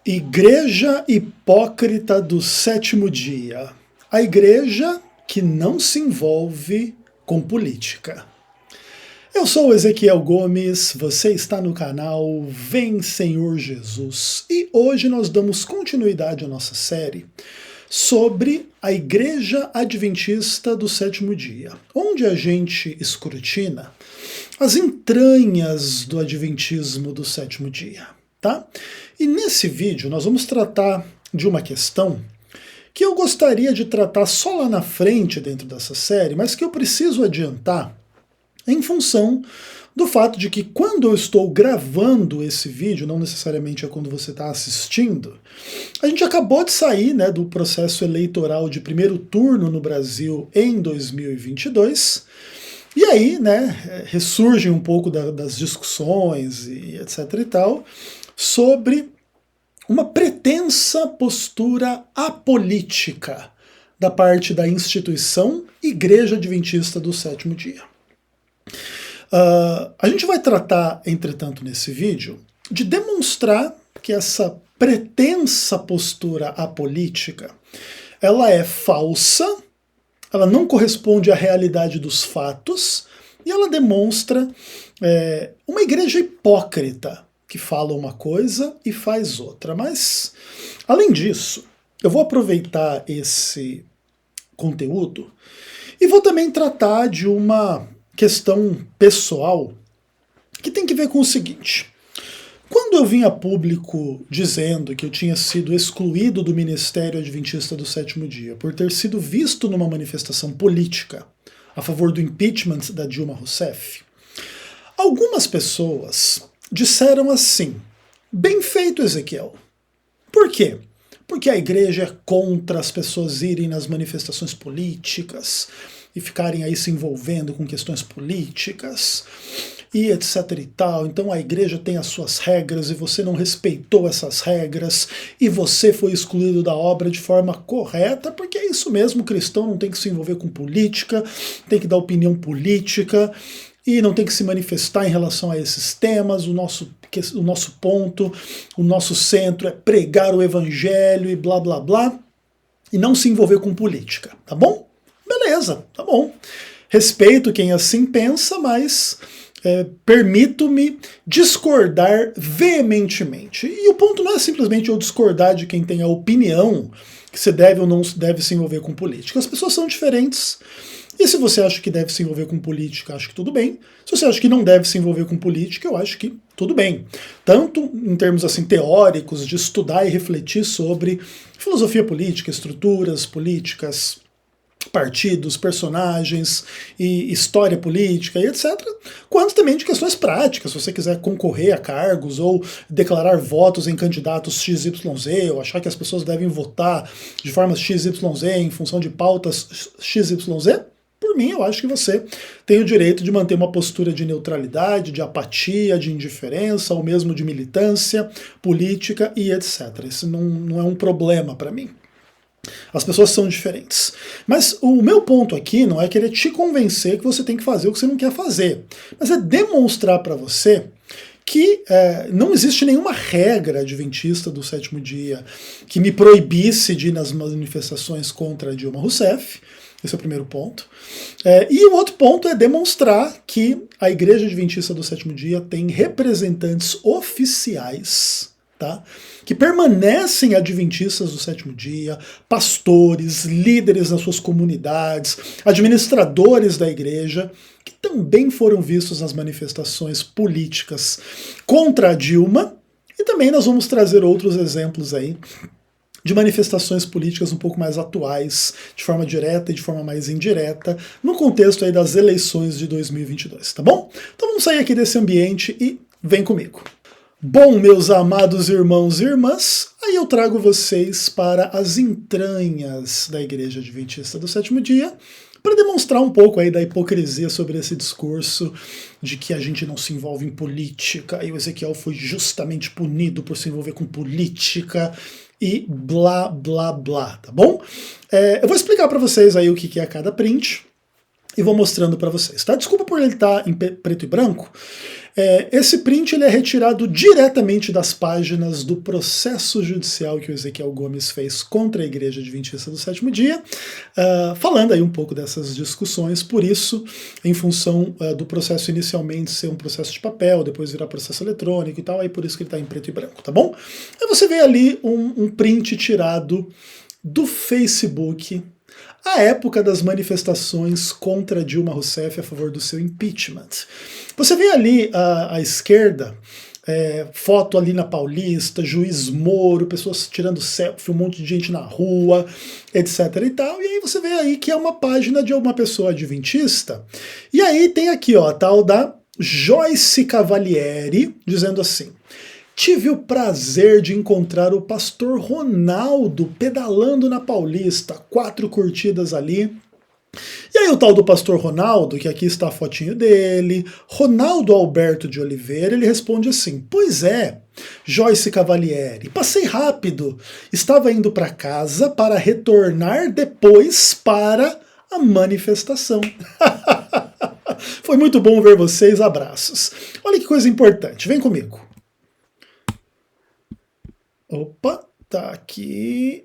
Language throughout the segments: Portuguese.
Igreja hipócrita do sétimo dia. A igreja que não se envolve com política. Eu sou o Ezequiel Gomes, você está no canal Vem Senhor Jesus e hoje nós damos continuidade à nossa série sobre a Igreja Adventista do Sétimo Dia, onde a gente escrutina as entranhas do Adventismo do Sétimo Dia. Tá? E nesse vídeo nós vamos tratar de uma questão que eu gostaria de tratar só lá na frente dentro dessa série, mas que eu preciso adiantar em função do fato de que quando eu estou gravando esse vídeo, não necessariamente é quando você está assistindo, a gente acabou de sair, né, do processo eleitoral de primeiro turno no Brasil em 2022, e aí, né, ressurgem um pouco das discussões e etc e tal, sobre uma pretensa postura apolítica da parte da instituição Igreja Adventista do Sétimo Dia. A gente vai tratar, entretanto, nesse vídeo, de demonstrar que essa pretensa postura apolítica, ela é falsa, ela não corresponde à realidade dos fatos, e ela demonstra uma igreja hipócrita, que fala uma coisa e faz outra. Mas, além disso, eu vou aproveitar esse conteúdo e vou também tratar de uma questão pessoal que tem que ver com o seguinte. Quando eu vim a público dizendo que eu tinha sido excluído do Ministério Adventista do Sétimo Dia por ter sido visto numa manifestação política a favor do impeachment da Dilma Rousseff, algumas pessoas disseram assim: bem feito, Ezequiel. Por quê? Porque a igreja é contra as pessoas irem nas manifestações políticas e ficarem aí se envolvendo com questões políticas e etc e tal. Então a igreja tem as suas regras e você não respeitou essas regras e você foi excluído da obra de forma correta, porque é isso mesmo, o cristão não tem que se envolver com política, tem que dar opinião política e não tem que se manifestar em relação a esses temas. O nosso ponto, o nosso centro é pregar o evangelho e blá blá blá, e não se envolver com política, tá bom? Beleza, tá bom. Respeito quem assim pensa, mas permito-me discordar veementemente. E o ponto não é simplesmente eu discordar de quem tem a opinião que você deve ou não deve se envolver com política. As pessoas são diferentes. E se você acha que deve se envolver com política, acho que tudo bem. Se você acha que não deve se envolver com política, eu acho que tudo bem. Tanto em termos assim teóricos, de estudar e refletir sobre filosofia política, estruturas políticas, partidos, personagens e história política e etc., quanto também de questões práticas, se você quiser concorrer a cargos ou declarar votos em candidatos XYZ, ou achar que as pessoas devem votar de forma XYZ em função de pautas XYZ, por mim, eu acho que você tem o direito de manter uma postura de neutralidade, de apatia, de indiferença, ou mesmo de militância política e etc. Isso não é um problema para mim. As pessoas são diferentes. Mas o meu ponto aqui não é querer te convencer que você tem que fazer o que você não quer fazer, mas é demonstrar para você que não existe nenhuma regra adventista do sétimo dia que me proibisse de ir nas manifestações contra Dilma Rousseff. Esse é o primeiro ponto. E o outro ponto é demonstrar que a Igreja Adventista do Sétimo Dia tem representantes oficiais, tá, que permanecem adventistas do sétimo dia, pastores, líderes nas suas comunidades, administradores da igreja, que também foram vistos nas manifestações políticas contra a Dilma, e também nós vamos trazer outros exemplos aí de manifestações políticas um pouco mais atuais, de forma direta e de forma mais indireta, no contexto aí das eleições de 2022, tá bom? Então vamos sair aqui desse ambiente e vem comigo. Bom, meus amados irmãos e irmãs, aí eu trago vocês para as entranhas da Igreja Adventista do Sétimo Dia, para demonstrar um pouco aí da hipocrisia sobre esse discurso de que a gente não se envolve em política, e o Ezequiel foi justamente punido por se envolver com política, e blá blá blá, tá bom? Eu vou explicar para vocês aí o que é cada print, e vou mostrando para vocês, tá? Desculpa por ele estar em preto e branco. Esse print ele é retirado diretamente das páginas do processo judicial que o Ezequiel Gomes fez contra a Igreja Adventista do Sétimo Dia, falando aí um pouco dessas discussões, por isso, em função do processo inicialmente ser um processo de papel, depois virar processo eletrônico e tal, aí por isso que ele está em preto e branco, tá bom? Aí você vê ali um print tirado do Facebook, à época das manifestações contra Dilma Rousseff a favor do seu impeachment. Você vê ali à esquerda, foto ali na Paulista, juiz Moro, pessoas tirando selfie, um monte de gente na rua, etc e tal, e aí você vê aí que é uma página de uma pessoa adventista, e aí tem aqui ó, a tal da Joyce Cavalieri, dizendo assim: tive o prazer de encontrar o pastor Ronaldo pedalando na Paulista, 4 curtidas ali. E aí o tal do pastor Ronaldo, que aqui está a fotinho dele, Ronaldo Alberto de Oliveira, ele responde assim: pois é, Joyce Cavalieri, passei rápido, estava indo para casa para retornar depois para a manifestação. Foi muito bom ver vocês, abraços. Olha que coisa importante, vem comigo. Opa, tá aqui.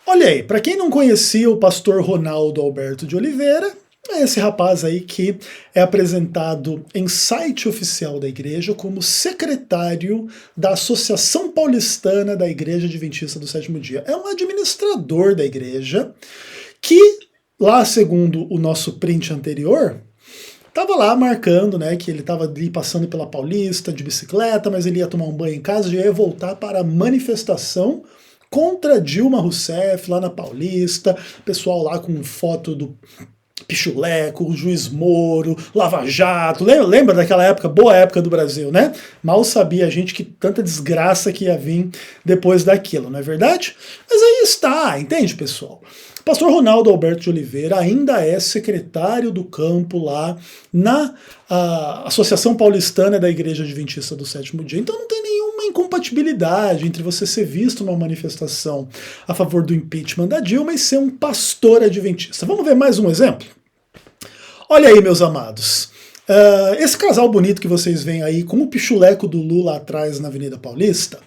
Olha aí, para quem não conhecia o pastor Ronaldo Alberto de Oliveira, é esse rapaz aí que é apresentado em site oficial da igreja como secretário da Associação Paulistana da Igreja Adventista do Sétimo Dia. É um administrador da igreja que, lá segundo o nosso print anterior, estava lá marcando, né, que ele estava ali passando pela Paulista de bicicleta, mas ele ia tomar um banho em casa e ia voltar para a manifestação contra Dilma Rousseff lá na Paulista, pessoal lá com foto do Pichuleco, o juiz Moro, Lava Jato, lembra daquela época, boa época do Brasil, né? Mal sabia a gente que tanta desgraça que ia vir depois daquilo, não é verdade? Mas aí está, entende, pessoal? O pastor Ronaldo Alberto de Oliveira ainda é secretário do campo lá na Associação Paulistana da Igreja Adventista do Sétimo Dia, então não tem nenhuma incompatibilidade entre você ser visto numa manifestação a favor do impeachment da Dilma e ser um pastor adventista. Vamos ver mais um exemplo? Olha aí, meus amados. Esse casal bonito que vocês veem aí com o pichuleco do Lula atrás na Avenida Paulista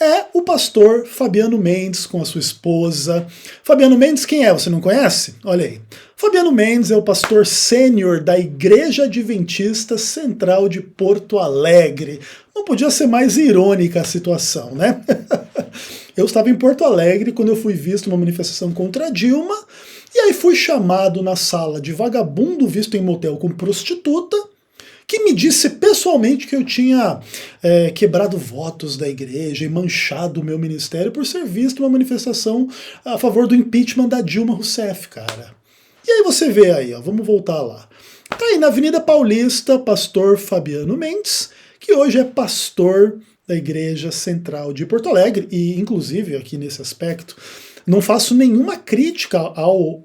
é o pastor Fabiano Mendes com a sua esposa. Fabiano Mendes, quem é? Você não conhece? Olha aí. Fabiano Mendes é o pastor sênior da Igreja Adventista Central de Porto Alegre. Não podia ser mais irônica a situação, né? Eu estava em Porto Alegre quando eu fui visto numa manifestação contra a Dilma, e aí fui chamado na sala de vagabundo visto em motel com prostituta, que me disse pessoalmente que eu tinha quebrado votos da igreja e manchado o meu ministério por ser visto numa manifestação a favor do impeachment da Dilma Rousseff, cara. E aí você vê aí, ó, vamos voltar lá. Tá aí na Avenida Paulista, pastor Fabiano Mendes, que hoje é pastor da Igreja Central de Porto Alegre, e inclusive aqui nesse aspecto, não faço nenhuma crítica ao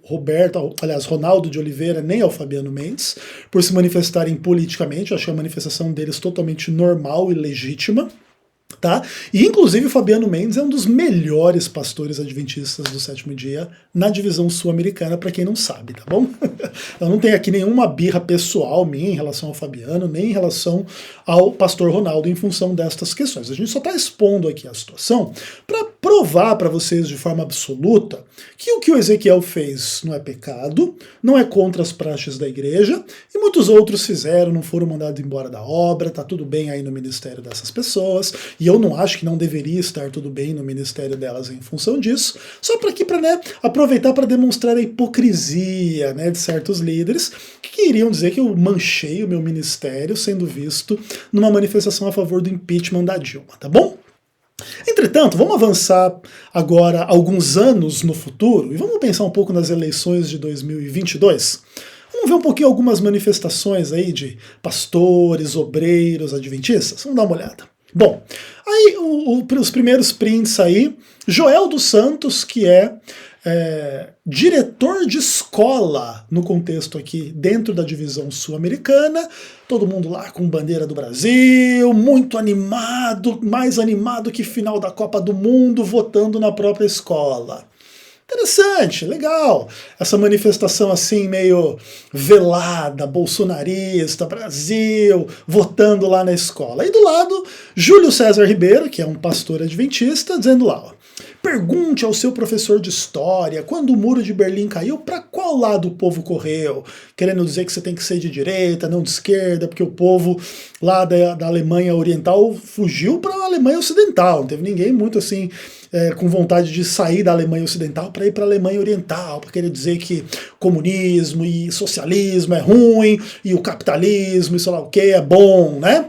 Ronaldo de Oliveira, nem ao Fabiano Mendes, por se manifestarem politicamente. Eu achei a manifestação deles totalmente normal e legítima. Tá? E inclusive o Fabiano Mendes é um dos melhores pastores adventistas do Sétimo Dia na divisão sul-americana, para quem não sabe, tá bom? Eu não tenho aqui nenhuma birra pessoal minha em relação ao Fabiano, nem em relação ao pastor Ronaldo em função destas questões. A gente só está expondo aqui a situação para provar para vocês de forma absoluta que o que o Ezequiel fez não é pecado, não é contra as praxes da igreja, e muitos outros fizeram, não foram mandados embora da obra, tá tudo bem aí no ministério dessas pessoas, e eu não acho que não deveria estar tudo bem no ministério delas em função disso, só para aproveitar para demonstrar a hipocrisia, né, de certos líderes que queriam dizer que eu manchei o meu ministério sendo visto numa manifestação a favor do impeachment da Dilma, tá bom? Entretanto, vamos avançar agora alguns anos no futuro e vamos pensar um pouco nas eleições de 2022. Vamos ver um pouquinho algumas manifestações aí de pastores, obreiros, adventistas. Vamos dar uma olhada. Bom, aí os primeiros prints aí, Joel dos Santos, que é diretor de escola no contexto aqui dentro da divisão sul-americana, todo mundo lá com bandeira do Brasil, muito animado, mais animado que final da Copa do Mundo, votando na própria escola. Interessante, legal. Essa manifestação assim meio velada, bolsonarista, Brasil, votando lá na escola. E do lado, Júlio César Ribeiro, que é um pastor adventista, dizendo lá, ó, pergunte ao seu professor de história, quando o muro de Berlim caiu, para qual lado o povo correu? Querendo dizer que você tem que ser de direita, não de esquerda, porque o povo lá da Alemanha Oriental fugiu para a Alemanha Ocidental. Não teve ninguém muito assim com vontade de sair da Alemanha Ocidental para ir para a Alemanha Oriental, para querer dizer que comunismo e socialismo é ruim, e o capitalismo e sei lá o que é bom, né?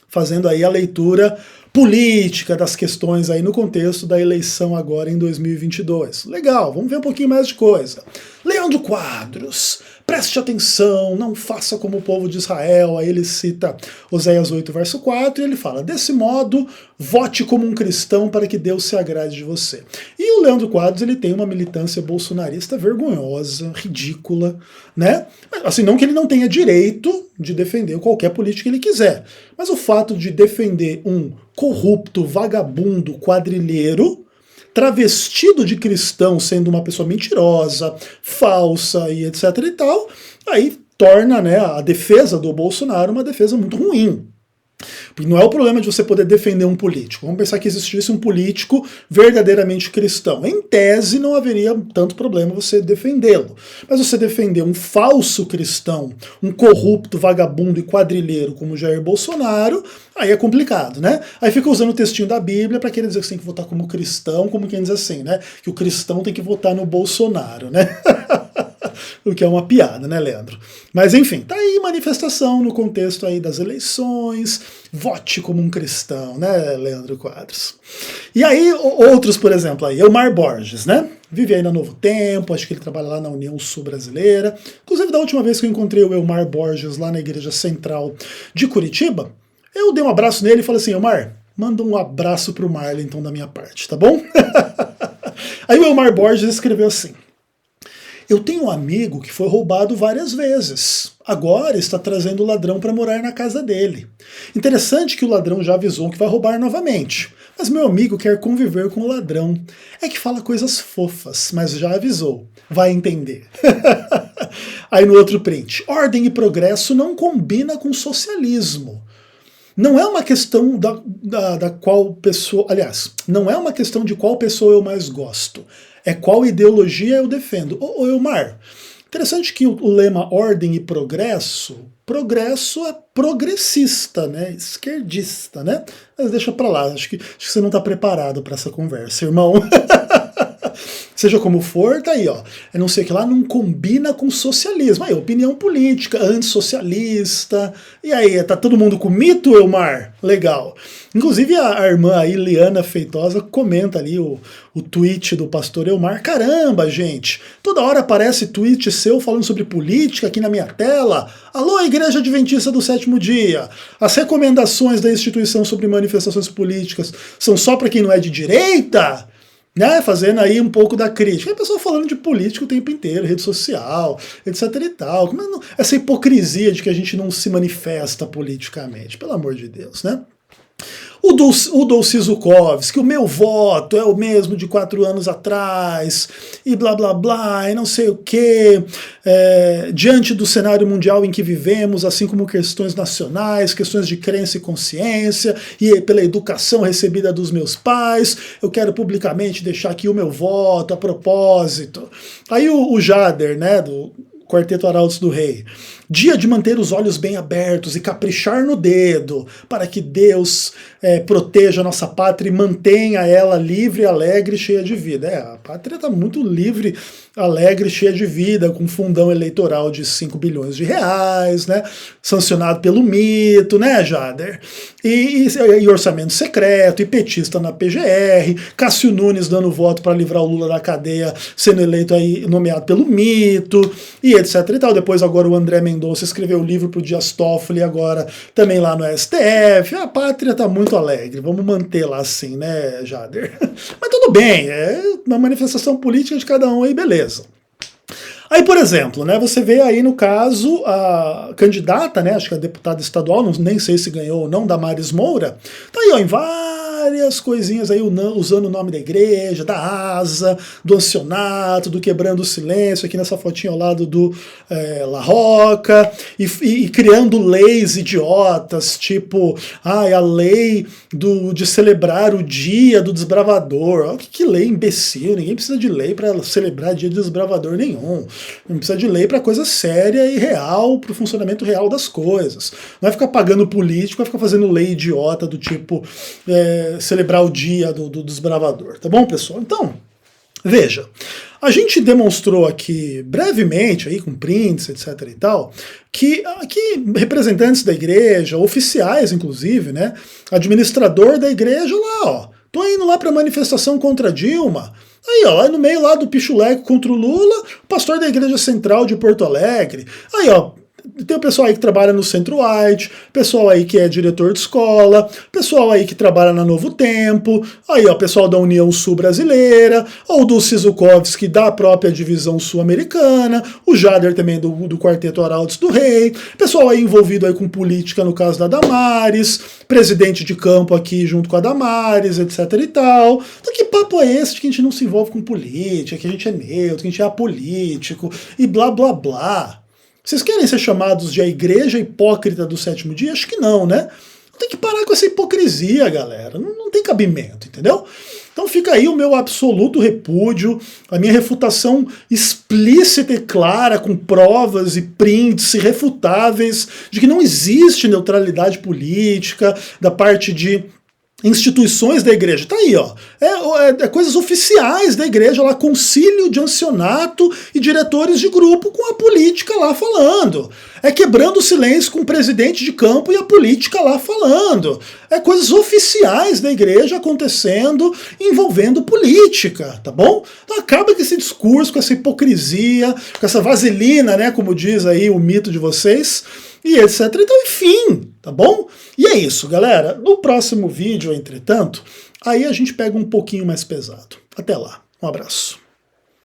Fazendo aí a leitura política das questões aí no contexto da eleição agora em 2022. Legal, vamos ver um pouquinho mais de coisa. Leandro Quadros, preste atenção, não faça como o povo de Israel. Aí ele cita Oséias 8, verso 4, e ele fala, desse modo, vote como um cristão para que Deus se agrade de você. E o Leandro Quadros, ele tem uma militância bolsonarista vergonhosa, ridícula, né? Assim, não que ele não tenha direito de defender qualquer política que ele quiser, mas o fato de defender um corrupto, vagabundo, quadrilheiro, travestido de cristão, sendo uma pessoa mentirosa, falsa e etc e tal, aí torna, né, a defesa do Bolsonaro uma defesa muito ruim. Porque não é o problema de você poder defender um político. Vamos pensar que existisse um político verdadeiramente cristão. Em tese, não haveria tanto problema você defendê-lo. Mas você defender um falso cristão, um corrupto, vagabundo e quadrilheiro como Jair Bolsonaro, aí é complicado, né? Aí fica usando o textinho da Bíblia para querer dizer que você tem que votar como cristão, como quem diz assim, né? Que o cristão tem que votar no Bolsonaro, né? O que é uma piada, né, Leandro? Mas enfim, tá aí manifestação no contexto aí das eleições, vote como um cristão, né, Leandro Quadros? E aí, outros, por exemplo, aí, Elmar Borges, né? Vive aí na Novo Tempo, acho que ele trabalha lá na União Sul Brasileira. Inclusive, da última vez que eu encontrei o Elmar Borges lá na Igreja Central de Curitiba, eu dei um abraço nele e falei assim, Elmar, manda um abraço pro Marley, então, da minha parte, tá bom? Aí o Elmar Borges escreveu assim, eu tenho um amigo que foi roubado várias vezes. Agora está trazendo o ladrão para morar na casa dele. Interessante que o ladrão já avisou que vai roubar novamente. Mas meu amigo quer conviver com o ladrão. É que fala coisas fofas, mas já avisou. Vai entender. Aí no outro print. Ordem e progresso não combina com socialismo. Não é uma questão da qual pessoa... Aliás, não é uma questão de qual pessoa eu mais gosto. É qual ideologia eu defendo. Ô Elmar, interessante que o lema ordem e progresso é progressista, né? Esquerdista, né? Mas deixa pra lá, acho que você não tá preparado para essa conversa, irmão. Seja como for, tá aí, ó. Eu não sei o que lá, não combina com socialismo. Aí, opinião política, antissocialista. E aí, tá todo mundo com mito, Elmar? Legal. Inclusive, a irmã aí, Liana Feitosa, comenta ali o tweet do pastor Elmar. Caramba, gente, toda hora aparece tweet seu falando sobre política aqui na minha tela. Alô, Igreja Adventista do Sétimo Dia. As recomendações da instituição sobre manifestações políticas são só para quem não é de direita? Né, fazendo aí um pouco da crítica. A pessoa falando de política o tempo inteiro, rede social, etc e tal. Essa hipocrisia de que a gente não se manifesta politicamente, pelo amor de Deus, né? O Dolci Zukovski, o meu voto é o mesmo de 4 anos atrás, e blá blá blá, e não sei o quê. Diante do cenário mundial em que vivemos, assim como questões nacionais, questões de crença e consciência, e pela educação recebida dos meus pais, eu quero publicamente deixar aqui o meu voto a propósito. Aí o Jader, né, do Quarteto Arautos do Rei. Dia de manter os olhos bem abertos e caprichar no dedo, para que Deus proteja a nossa pátria e mantenha ela livre, alegre e cheia de vida. A pátria está muito livre, alegre e cheia de vida, com um fundão eleitoral de 5 bilhões de reais, né? Sancionado pelo mito, né, Jader? E orçamento secreto, e petista na PGR, Cássio Nunes dando voto para livrar o Lula da cadeia, sendo eleito aí, nomeado pelo mito, e etc e tal. Depois agora o André Mendonça escreveu o livro para o Dias Toffoli, agora também lá no STF. A pátria está muito alegre, vamos manter lá assim, né, Jader? Mas tudo bem, é uma manifestação política de cada um aí, beleza. Aí, por exemplo, né, você vê aí no caso a candidata, né, acho que a deputada estadual, nem sei se ganhou ou não, Damares Moura, tá aí ó, em vários várias coisinhas aí usando o nome da igreja, da ASA, do Ancianato, do Quebrando o Silêncio, aqui nessa fotinha ao lado do La Rocca, e criando leis idiotas, tipo, a lei de celebrar o dia do desbravador. Olha que lei imbecil, ninguém precisa de lei para celebrar dia do desbravador nenhum. Não precisa de lei para coisa séria e real, para o funcionamento real das coisas. Não vai ficar pagando político, vai ficar fazendo lei idiota do tipo celebrar o dia do desbravador, tá bom, pessoal? Então, veja, a gente demonstrou aqui brevemente, aí, com prints, etc. e tal, que representantes da igreja, oficiais inclusive, né, administrador da igreja lá, ó, tô indo lá para manifestação contra Dilma. Aí, ó, no meio lá do pichuleco contra o Lula, o pastor da Igreja Central de Porto Alegre. Aí, ó, tem o pessoal aí que trabalha no Centro White, pessoal aí que é diretor de escola, pessoal aí que trabalha na Novo Tempo, aí ó, pessoal da União Sul Brasileira, ou do Sisukovski da própria divisão sul-americana, o Jader também do Quarteto Arautos do Rei, pessoal aí envolvido aí com política no caso da Damares, presidente de campo aqui junto com a Damares, etc e tal. Então que papo é esse de que a gente não se envolve com política, que a gente é neutro, que a gente é apolítico e blá blá blá. Vocês querem ser chamados de a igreja hipócrita do sétimo dia? Acho que não, né? Tem que parar com essa hipocrisia, galera. Não tem cabimento, entendeu? Então fica aí o meu absoluto repúdio, a minha refutação explícita e clara, com provas e prints irrefutáveis de que não existe neutralidade política da parte de instituições da igreja. Tá aí, ó. Coisas oficiais da igreja lá, concílio de ancianato e diretores de grupo com a política lá falando. É quebrando o silêncio com o presidente de campo e a política lá falando. É coisas oficiais da igreja acontecendo envolvendo política, tá bom? Então acaba com esse discurso, com essa hipocrisia, com essa vaselina, né, como diz aí o mito de vocês, e etc. Então, enfim, tá bom? E é isso, galera. No próximo vídeo, entretanto, aí a gente pega um pouquinho mais pesado. Até lá. Um abraço.